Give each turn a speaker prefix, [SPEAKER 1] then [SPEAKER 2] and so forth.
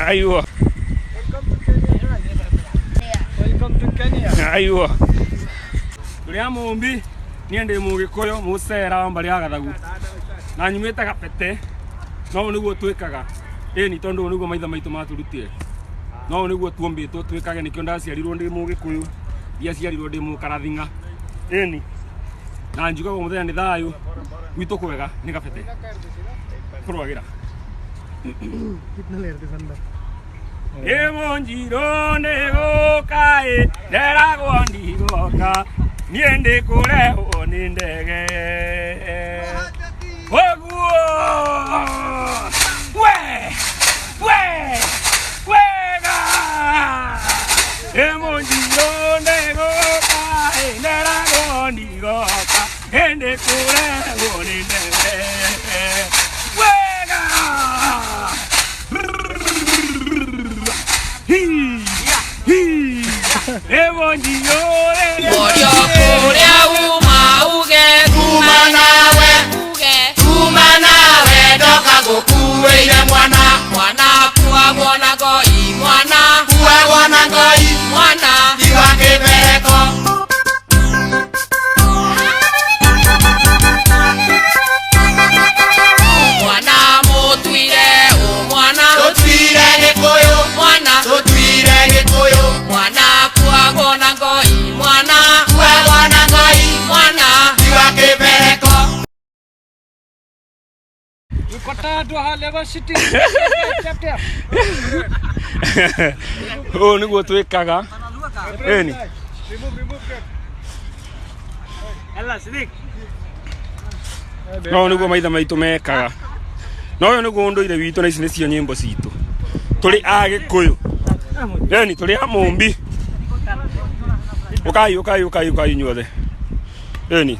[SPEAKER 1] Aywa.
[SPEAKER 2] Welcome to Kenya.
[SPEAKER 1] Aywa. Kuria mumbi niende mugikoyo mucera mbari ya gathagu. Na nyumite gapete. No niguo twikaga. Ni tondu niguo maitha maitu maturutire. No niguo tuombitwo twikage nikio ndaciarirwo ndi mugikuyu. Ia ciarirwo ndi mukarathinga. Ni. Na njuga go muthenya ni thayu. Gwitu kwega ni gapete. Kurwagira.
[SPEAKER 2] कितना लेर दे संदर
[SPEAKER 1] Monjiro nego kai dera gondi goka niende kure oni ndege oguo wega Monjiro nego kai dera gondi goka niende kure oni ndege Oh niguo twikaga ni no niguo maitha maitu mekaga no yo niguo nduire witu na ici nicio nyimbo citu tuli a gikuyu ni tuli a mumbi ukai nyuothe ni